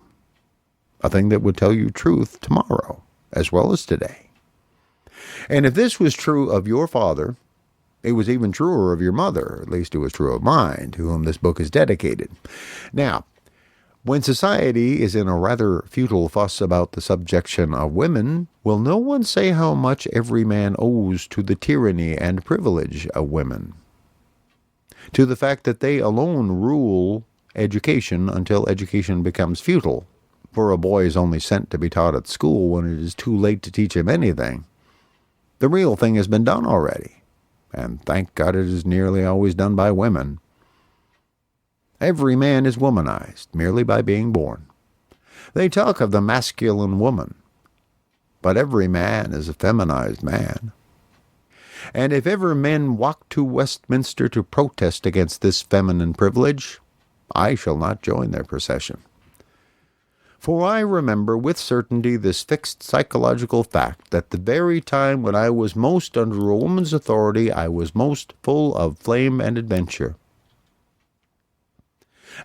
a thing that would tell you truth tomorrow, as well as today. And if this was true of your father, it was even truer of your mother, at least it was true of mine, to whom this book is dedicated. Now, when society is in a rather futile fuss about the subjection of women, will no one say how much every man owes to the tyranny and privilege of women? To the fact that they alone rule education until education becomes futile, for a boy is only sent to be taught at school when it is too late to teach him anything. The real thing has been done already, and thank God it is nearly always done by women. Every man is womanized merely by being born. They talk of the masculine woman, but every man is a feminized man. And if ever men walk to Westminster to protest against this feminine privilege, I shall not join their procession. For I remember with certainty this fixed psychological fact that the very time when I was most under a woman's authority, I was most full of flame and adventure.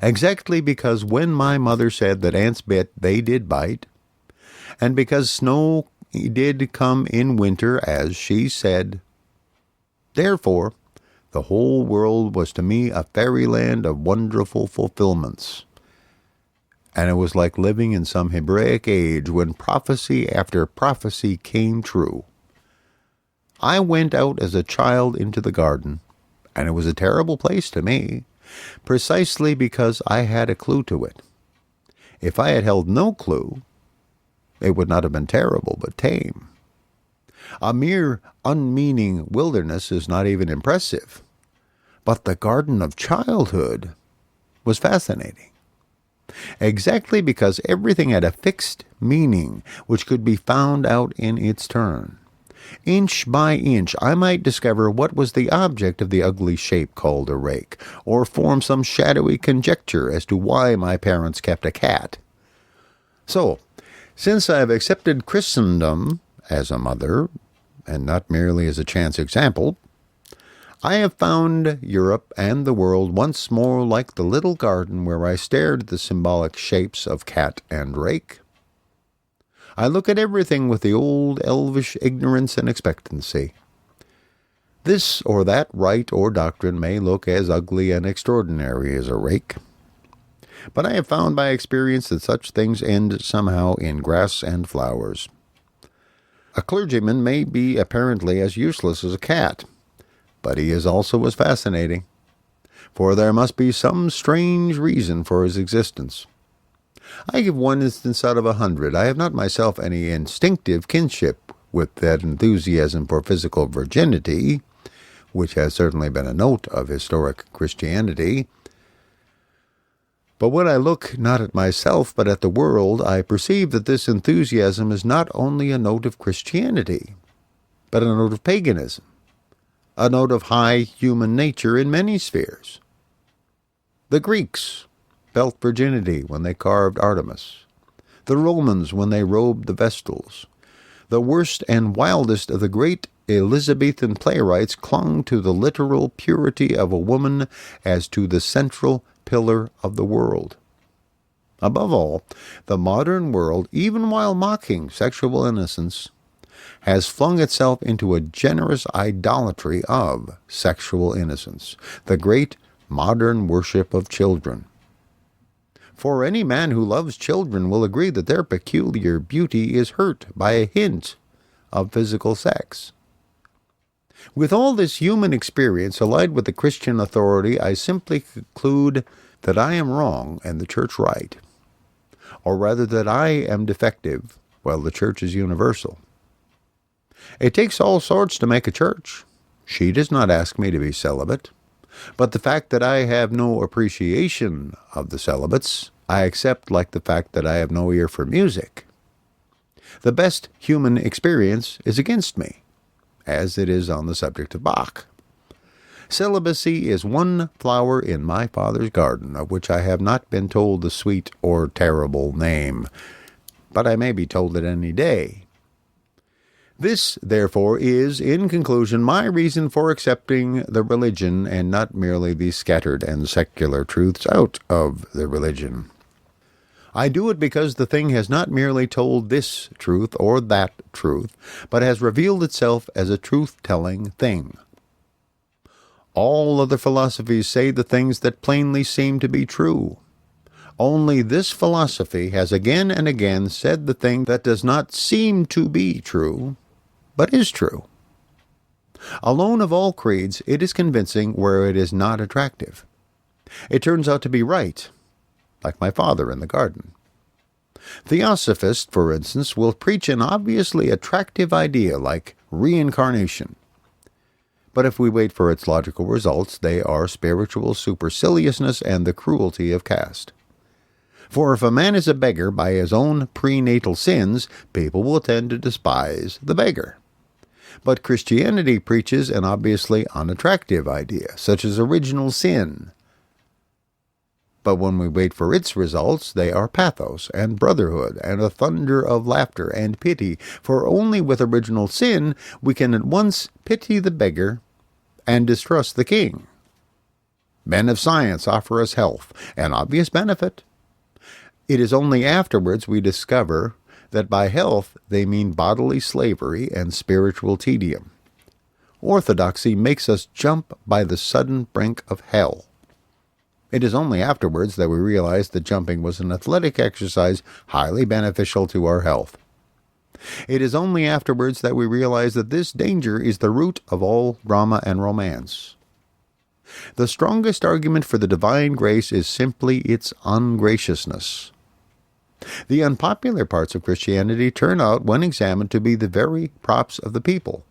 Exactly because when my mother said that ants bit, they did bite, and because snow did come in winter, as she said. Therefore, the whole world was to me a fairyland of wonderful fulfillments. And it was like living in some Hebraic age when prophecy after prophecy came true. I went out as a child into the garden, and it was a terrible place to me, precisely because I had a clue to it. If I had held no clue, it would not have been terrible, but tame. A mere unmeaning wilderness is not even impressive, but the garden of childhood was fascinating. Exactly because everything had a fixed meaning which could be found out in its turn. Inch by inch I might discover what was the object of the ugly shape called a rake, or form some shadowy conjecture as to why my parents kept a cat. So, since I have accepted Christendom as a mother, and not merely as a chance example, I have found Europe and the world once more like the little garden where I stared at the symbolic shapes of cat and rake. I look at everything with the old elvish ignorance and expectancy. This or that rite or doctrine may look as ugly and extraordinary as a rake, but I have found by experience that such things end somehow in grass and flowers. A clergyman may be apparently as useless as a cat, but he is also as fascinating, for there must be some strange reason for his existence. I give one instance out of 100. I have not myself any instinctive kinship with that enthusiasm for physical virginity, which has certainly been a note of historic Christianity. But when I look not at myself but at the world, I perceive that this enthusiasm is not only a note of Christianity, but a note of paganism, a note of high human nature in many spheres. The Greeks felt virginity when they carved Artemis, the Romans when they robed the Vestals. The worst and wildest of the great Elizabethan playwrights clung to the literal purity of a woman as to the central pillar of the world. Above all, the modern world, even while mocking sexual innocence, has flung itself into a generous idolatry of sexual innocence, the great modern worship of children. For any man who loves children will agree that their peculiar beauty is hurt by a hint of physical sex. With all this human experience allied with the Christian authority, I simply conclude that I am wrong and the Church right, or rather that I am defective while the Church is universal. It takes all sorts to make a church. She does not ask me to be celibate, but the fact that I have no appreciation of the celibates, I accept like the fact that I have no ear for music. The best human experience is against me, as it is on the subject of Bach. Celibacy is one flower in my Father's garden, of which I have not been told the sweet or terrible name, but I may be told it any day. This, therefore, is, in conclusion, my reason for accepting the religion, and not merely the scattered and secular truths out of the religion. I do it because the thing has not merely told this truth or that truth, but has revealed itself as a truth-telling thing. All other philosophies say the things that plainly seem to be true. Only this philosophy has again and again said the thing that does not seem to be true, but is true. Alone of all creeds, it is convincing where it is not attractive. It turns out to be right, like my father in the garden. Theosophists, for instance, will preach an obviously attractive idea like reincarnation. But if we wait for its logical results, they are spiritual superciliousness and the cruelty of caste. For if a man is a beggar by his own prenatal sins, people will tend to despise the beggar. But Christianity preaches an obviously unattractive idea, such as original sin. But when we wait for its results, they are pathos and brotherhood and a thunder of laughter and pity, for only with original sin we can at once pity the beggar and distrust the king. Men of science offer us health, an obvious benefit. It is only afterwards we discover that by health they mean bodily slavery and spiritual tedium. Orthodoxy makes us jump by the sudden brink of hell. It is only afterwards that we realize that jumping was an athletic exercise highly beneficial to our health. It is only afterwards that we realize that this danger is the root of all drama and romance. The strongest argument for the divine grace is simply its ungraciousness. The unpopular parts of Christianity turn out, when examined, to be the very props of the people.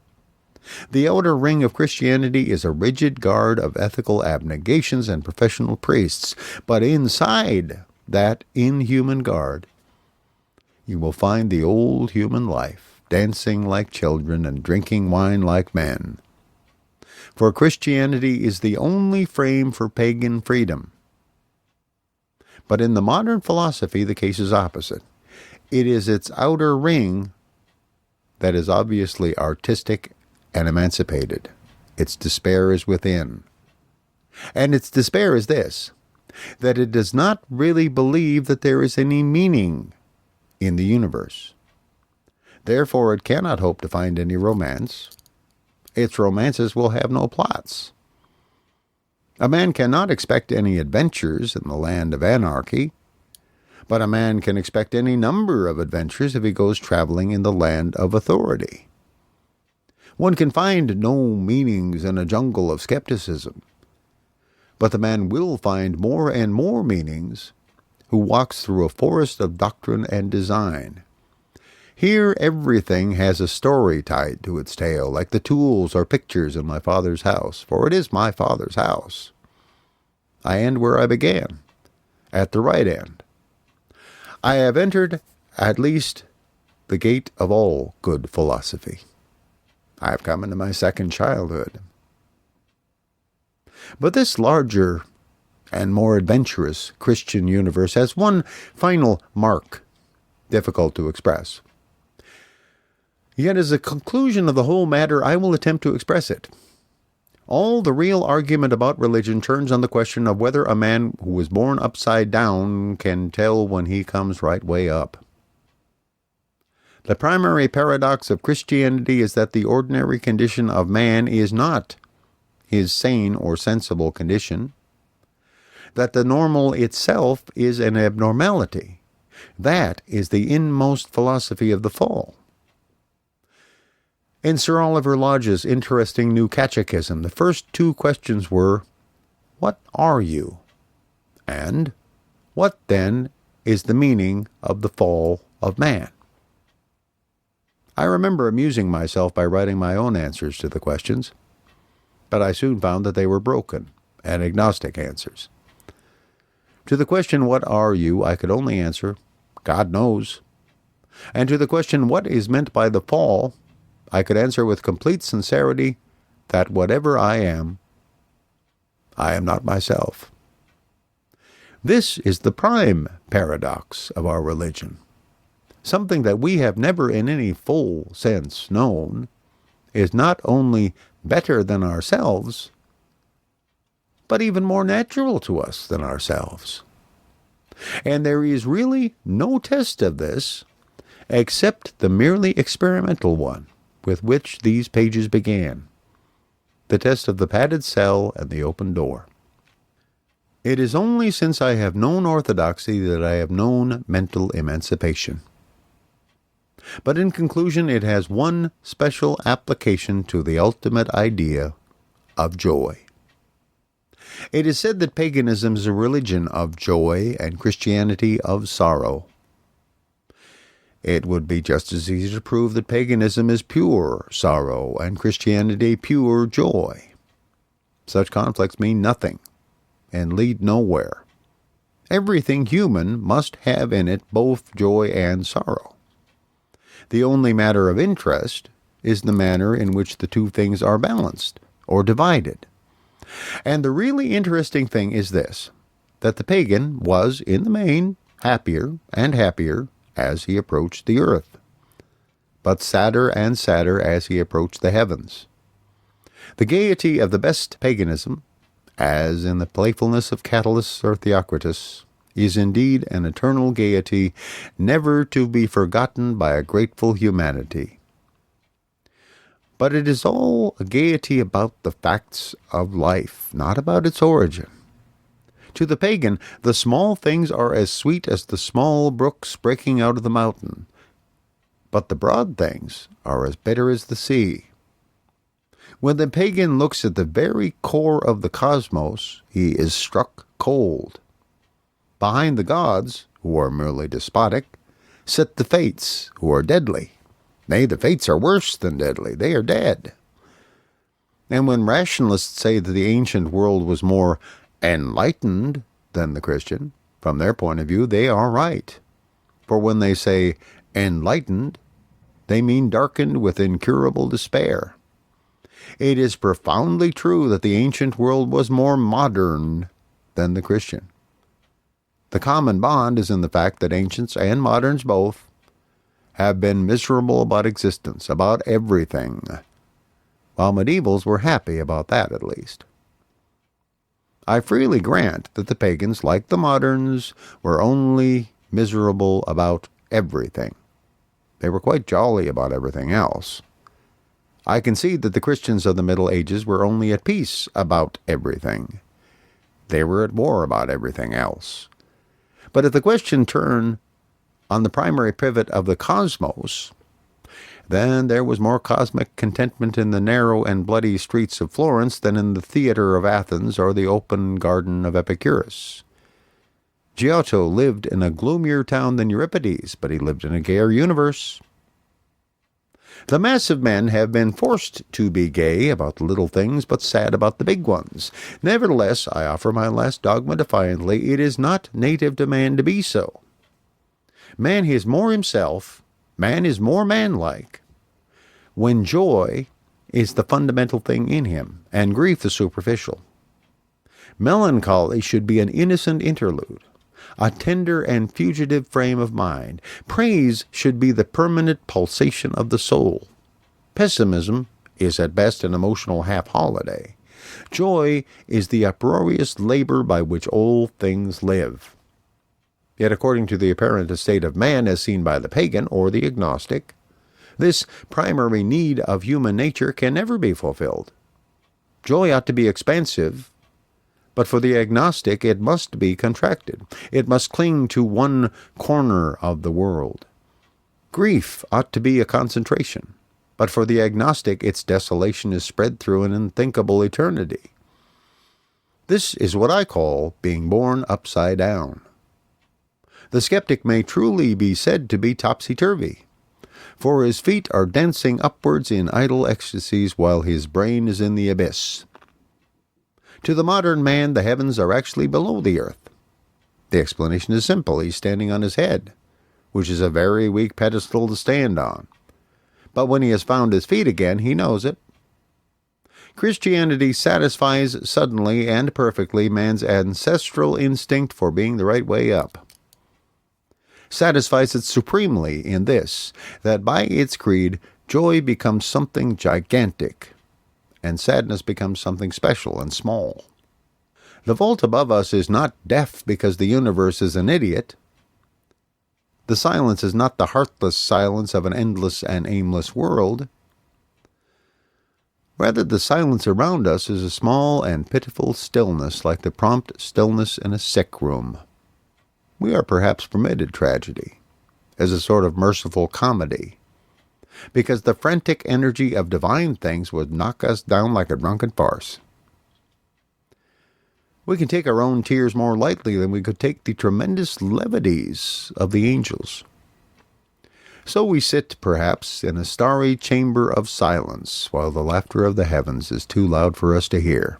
The outer ring of Christianity is a rigid guard of ethical abnegations and professional priests, but inside that inhuman guard, you will find the old human life, dancing like children and drinking wine like men. For Christianity is the only frame for pagan freedom. But in the modern philosophy, the case is opposite. It is its outer ring that is obviously artistic and emancipated. Its despair is within. And its despair is this, that it does not really believe that there is any meaning in the universe. Therefore, it cannot hope to find any romance. Its romances will have no plots. A man cannot expect any adventures in the land of anarchy, but a man can expect any number of adventures if he goes traveling in the land of authority. One can find no meanings in a jungle of skepticism, but the man will find more and more meanings who walks through a forest of doctrine and design. Here everything has a story tied to its tail, like the tools or pictures in my Father's house, for it is my Father's house. I end where I began, at the right end. I have entered, at least, the gate of all good philosophy. I have come into my second childhood. But this larger and more adventurous Christian universe has one final mark, difficult to express. Yet as a conclusion of the whole matter, I will attempt to express it. All the real argument about religion turns on the question of whether a man who was born upside down can tell when he comes right way up. The primary paradox of Christianity is that the ordinary condition of man is not his sane or sensible condition, that the normal itself is an abnormality. That is the inmost philosophy of the fall. In Sir Oliver Lodge's interesting new catechism, the first two questions were, "What are you?" and "What, then, is the meaning of the fall of man?" I remember amusing myself by writing my own answers to the questions, but I soon found that they were broken and agnostic answers. To the question, "What are you?" I could only answer, "God knows." And to the question, "What is meant by the fall?" I could answer with complete sincerity that whatever I am not myself. This is the prime paradox of our religion. Something that we have never in any full sense known is not only better than ourselves, but even more natural to us than ourselves. And there is really no test of this except the merely experimental one with which these pages began, the test of the padded cell and the open door. It is only since I have known orthodoxy that I have known mental emancipation. But in conclusion, it has one special application to the ultimate idea of joy. It is said that paganism is a religion of joy and Christianity of sorrow. It would be just as easy to prove that paganism is pure sorrow and Christianity pure joy. Such conflicts mean nothing and lead nowhere. Everything human must have in it both joy and sorrow. The only matter of interest is the manner in which the two things are balanced or divided. And the really interesting thing is this, that the pagan was, in the main, happier and happier as he approached the earth, but sadder and sadder as he approached the heavens. The gaiety of the best paganism, as in the playfulness of Catullus or Theocritus, is indeed an eternal gaiety, never to be forgotten by a grateful humanity. But it is all a gaiety about the facts of life, not about its origin. To the pagan, the small things are as sweet as the small brooks breaking out of the mountain, but the broad things are as bitter as the sea. When the pagan looks at the very core of the cosmos, he is struck cold. Behind the gods, who are merely despotic, sit the fates, who are deadly. Nay, the fates are worse than deadly. They are dead. And when rationalists say that the ancient world was more enlightened than the Christian, from their point of view, they are right. For when they say enlightened, they mean darkened with incurable despair. It is profoundly true that the ancient world was more modern than the Christian. The common bond is in the fact that ancients and moderns both have been miserable about existence, about everything, while medievals were happy about that at least. I freely grant that the pagans, like the moderns, were only miserable about everything. They were quite jolly about everything else. I concede that the Christians of the Middle Ages were only at peace about everything. They were at war about everything else. But if the question turned on the primary pivot of the cosmos, then there was more cosmic contentment in the narrow and bloody streets of Florence than in the theatre of Athens or the open garden of Epicurus. Giotto lived in a gloomier town than Euripides, but he lived in a gayer universe. The mass of men have been forced to be gay about the little things, but sad about the big ones. Nevertheless, I offer my last dogma defiantly, it is not native to man to be so. Man is more himself, man is more manlike, when joy is the fundamental thing in him, and grief the superficial. Melancholy should be an innocent interlude, a tender and fugitive frame of mind. Praise should be the permanent pulsation of the soul. Pessimism is at best an emotional half-holiday. Joy is the uproarious labor by which all things live. Yet according to the apparent estate of man as seen by the pagan or the agnostic, this primary need of human nature can never be fulfilled. Joy ought to be expansive, but for the agnostic it must be contracted. It must cling to one corner of the world. Grief ought to be a concentration, but for the agnostic its desolation is spread through an unthinkable eternity. This is what I call being born upside down. The skeptic may truly be said to be topsy-turvy, for his feet are dancing upwards in idle ecstasies while his brain is in the abyss. To the modern man, the heavens are actually below the earth. The explanation is simple. He's standing on his head, which is a very weak pedestal to stand on. But when he has found his feet again, he knows it. Christianity satisfies suddenly and perfectly man's ancestral instinct for being the right way up. Satisfies it supremely in this, that by its creed, joy becomes something gigantic, and sadness becomes something special and small. The vault above us is not deaf because the universe is an idiot. The silence is not the heartless silence of an endless and aimless world. Rather, the silence around us is a small and pitiful stillness, like the prompt stillness in a sick room. We are perhaps permitted tragedy, as a sort of merciful comedy, because the frantic energy of divine things would knock us down like a drunken farce. We can take our own tears more lightly than we could take the tremendous levities of the angels. So we sit, perhaps, in a starry chamber of silence, while the laughter of the heavens is too loud for us to hear.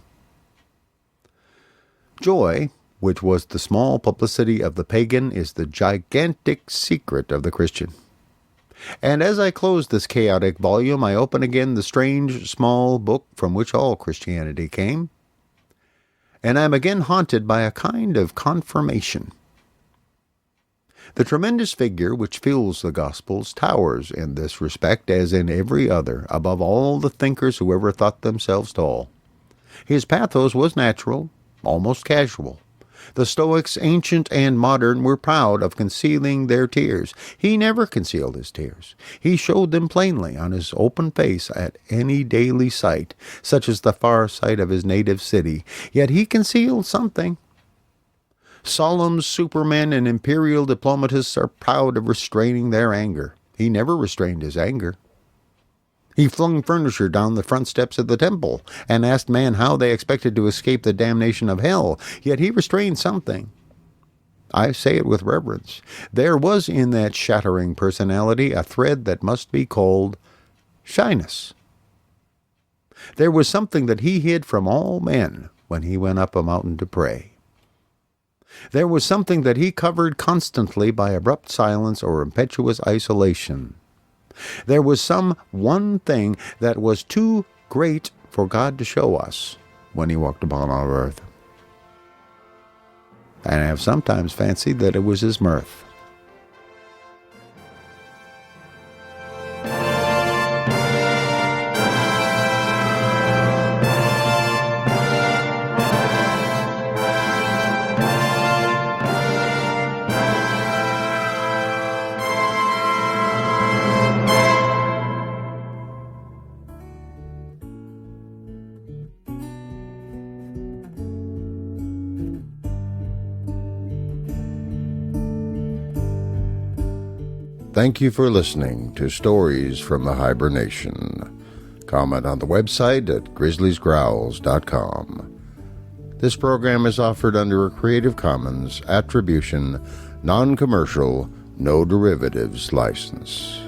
Joy, which was the small publicity of the pagan, is the gigantic secret of the Christian. And as I close this chaotic volume, I open again the strange, small book from which all Christianity came, and I am again haunted by a kind of confirmation. The tremendous figure which fills the Gospels towers in this respect, as in every other, above all the thinkers who ever thought themselves tall. His pathos was natural, almost casual. The Stoics, ancient and modern, were proud of concealing their tears. He never concealed his tears. He showed them plainly on his open face at any daily sight, such as the far sight of his native city. Yet he concealed something. Solemn supermen and imperial diplomatists are proud of restraining their anger. He never restrained his anger. He flung furniture down the front steps of the temple and asked man how they expected to escape the damnation of hell, yet he restrained something. I say it with reverence. There was in that shattering personality a thread that must be called shyness. There was something that he hid from all men when he went up a mountain to pray. There was something that he covered constantly by abrupt silence or impetuous isolation. There was some one thing that was too great for God to show us when he walked upon our earth. And I have sometimes fancied that it was his mirth. Thank you for listening to Stories from the Hiber-Nation. Comment on the website at grizzliesgrowls.com. This program is offered under a Creative Commons Attribution, Non-Commercial, No Derivatives license.